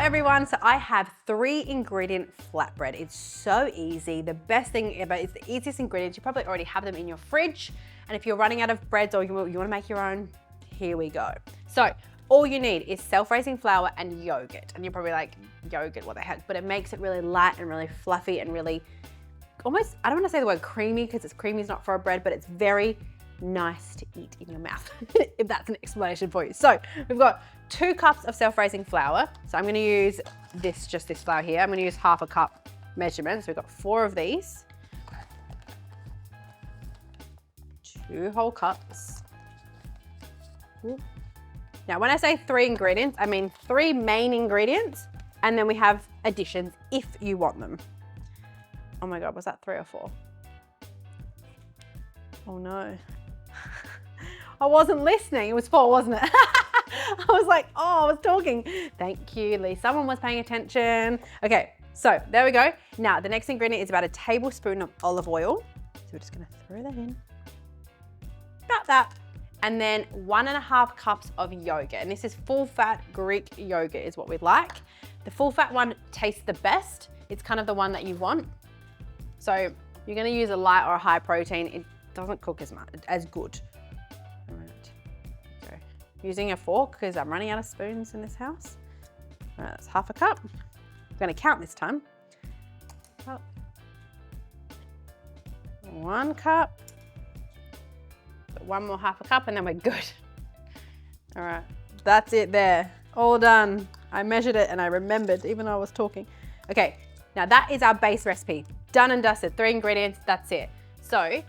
everyone, so I have 3-ingredient flatbread. It's so easy. The best thing ever, it's the easiest ingredients. You probably already have them in your fridge. And if you're running out of breads or you want to make your own, here we go. So all you need is self-raising flour and yogurt. And you're probably like, yogurt, what the heck? But it makes it really light and really fluffy and really almost, I don't want to say the word creamy because creamy is not for a bread, but it's very nice to eat in your mouth, if that's an explanation for you. So we've got 2 cups of self-raising flour. So I'm going to use just this flour here. I'm going to use half a cup measurement. So we've got 4 of these. 2 whole cups. Now, when I say 3 ingredients, I mean 3 main ingredients, and then we have additions if you want them. Oh my God, was that 3 or 4? Oh no. I wasn't listening. It was 4, wasn't it? I was like, oh, I was talking. Thank you, Lee. Someone was paying attention. Okay, so there we go. Now, the next ingredient is about a tablespoon of olive oil. So we're just gonna throw that in. About that. And then 1.5 cups of yogurt. And this is full-fat Greek yogurt is what we'd like. The full-fat one tastes the best. It's kind of the one that you want. So you're gonna use a light or a high protein. It doesn't cook as good. All right. So using a fork because I'm running out of spoons in this house. All right, that's half a cup. I'm gonna count this time. 1 cup. So 1 more half a cup and then we're good. All right, that's it there. All done. I measured it and I remembered even though I was talking. Okay, now that is our base recipe. Done and dusted, 3 ingredients, that's it. So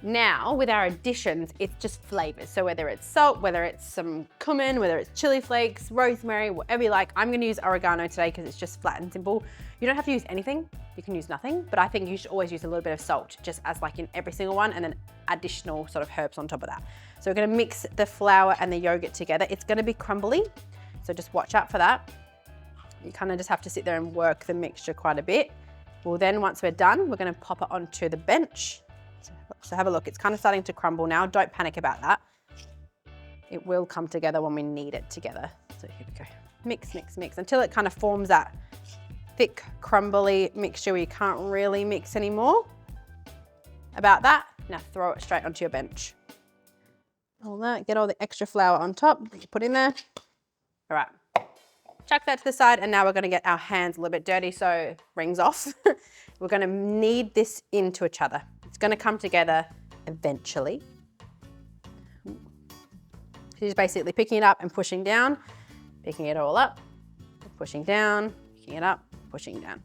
now with our additions, it's just flavors. So whether it's salt, whether it's some cumin, whether it's chili flakes, rosemary, whatever you like. I'm gonna use oregano today because it's just flat and simple. You don't have to use anything, you can use nothing, but I think you should always use a little bit of salt, just as like in every single one, and then additional sort of herbs on top of that. So we're gonna mix the flour and the yogurt together. It's gonna be crumbly, so just watch out for that. You kind of just have to sit there and work the mixture quite a bit. Well, then once we're done, we're gonna pop it onto the bench. So have a look, it's kind of starting to crumble now. Don't panic about that. It will come together when we need it together. So here we go. Mix, mix, mix, until it kind of forms that thick, crumbly mixture where you can't really mix anymore. About that, now throw it straight onto your bench. All that, get all the extra flour on top that you put in there. All right. Chuck that to the side, and now we're gonna get our hands a little bit dirty, so rings off. We're gonna knead this into each other. It's gonna come together eventually. So you're just basically picking it up and pushing down, picking it all up, pushing down, picking it up, pushing down.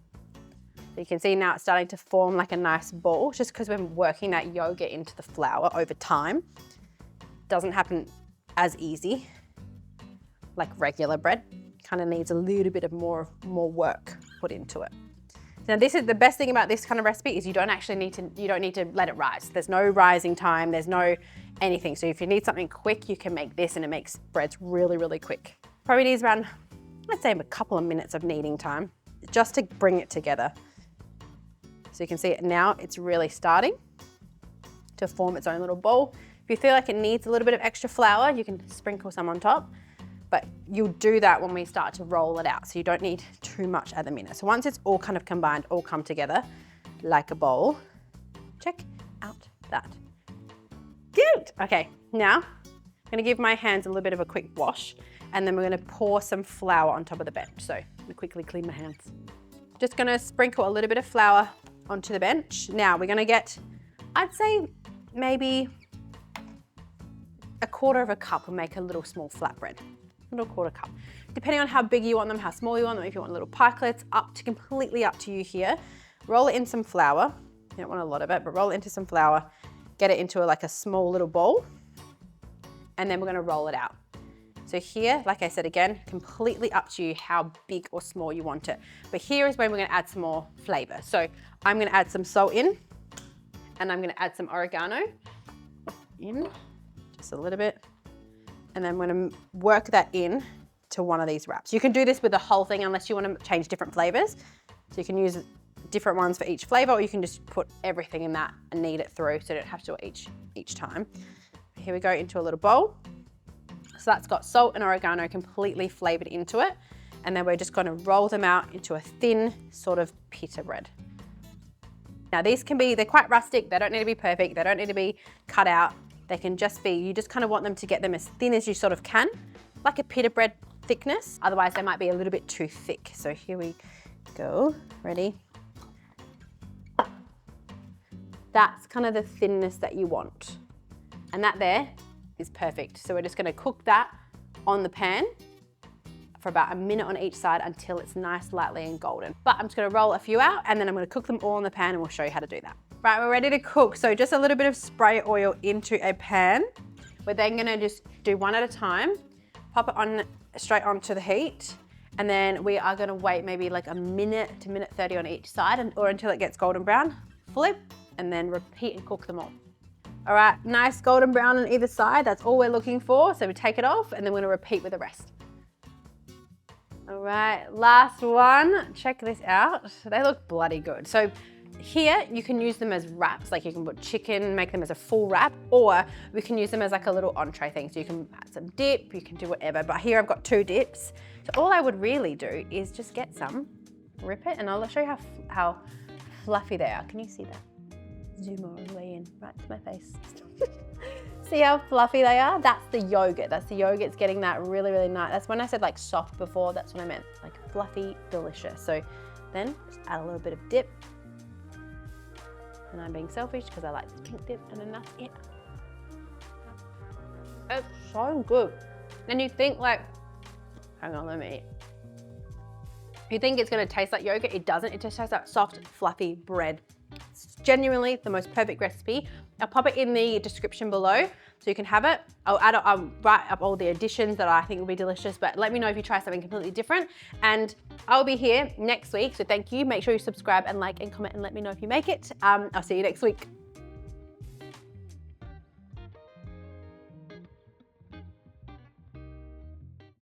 So you can see now it's starting to form like a nice ball, just because we're working that yogurt into the flour over time. Doesn't happen as easy like regular bread. Kind of needs a little bit of more work put into it. Now this is the best thing about this kind of recipe is you don't need to let it rise. There's no rising time, there's no anything. So if you need something quick, you can make this and it makes breads really, really quick. Probably needs around, let's say a couple of minutes of kneading time just to bring it together. So you can see it now, it's really starting to form its own little ball. If you feel like it needs a little bit of extra flour, you can sprinkle some on top. But you'll do that when we start to roll it out. So you don't need too much at the minute. So once it's all kind of combined, all come together like a bowl, check out that. Good. Okay, now I'm gonna give my hands a little bit of a quick wash, and then we're gonna pour some flour on top of the bench. So I'm gonna quickly clean my hands. Just gonna sprinkle a little bit of flour onto the bench. Now we're gonna get, I'd say maybe 1/4 cup will make a little small flatbread. Little 1/4 cup. Depending on how big you want them, how small you want them, if you want little pikelets, completely up to you here. Roll it in some flour. You don't want a lot of it, but roll it into some flour. Get it into like a small little bowl. And then we're gonna roll it out. So here, like I said again, completely up to you how big or small you want it. But here is when we're gonna add some more flavor. So I'm gonna add some salt in, and I'm gonna add some oregano in, just a little bit. And then I'm gonna work that in to one of these wraps. You can do this with the whole thing unless you wanna change different flavors. So you can use different ones for each flavor, or you can just put everything in that and knead it through so you don't have to do it each time. Here we go into a little bowl. So that's got salt and oregano completely flavored into it. and then we're just gonna roll them out into a thin sort of pita bread. Now these they're quite rustic, they don't need to be perfect, they don't need to be cut out. They can just be, you just kind of want them to get them as thin as you sort of can, like a pita bread thickness. Otherwise they might be a little bit too thick. So here we go, ready? That's kind of the thinness that you want. And that there is perfect. So we're just gonna cook that on the pan for about a minute on each side until it's nice, lightly and golden. But I'm just gonna roll a few out and then I'm gonna cook them all in the pan and we'll show you how to do that. Right, we're ready to cook. So just a little bit of spray oil into a pan. We're then gonna just do one at a time, pop it on straight onto the heat, and then we are gonna wait maybe like a minute to minute 30 on each side or until it gets golden brown. Flip, and then repeat and cook them all. All right, nice golden brown on either side. That's all we're looking for. So we take it off and then we're gonna repeat with the rest. All right, last one. Check this out. They look bloody good. So here you can use them as wraps, like you can put chicken, make them as a full wrap, or we can use them as like a little entree thing. So you can add some dip, you can do whatever. But here I've got 2 dips. So all I would really do is just get some, rip it, and I'll show you how fluffy they are. Can you see that? Zoom all the way in, right to my face. See how fluffy they are? That's the yogurt. That's the yogurt's getting that really, really nice. That's when I said like soft before, that's what I meant. Like fluffy, delicious. So then just add a little bit of dip. And I'm being selfish because I like this pink dip, and then that's it. It's so good. And you think like, hang on, let me eat. You think it's gonna taste like yogurt, it doesn't. It just tastes like soft, fluffy bread. It's genuinely the most perfect recipe. I'll pop it in the description below so you can have it. I'll write up all the additions that I think will be delicious, but let me know if you try something completely different. And I'll be here next week, so thank you. Make sure you subscribe and like and comment and let me know if you make it. I'll see you next week.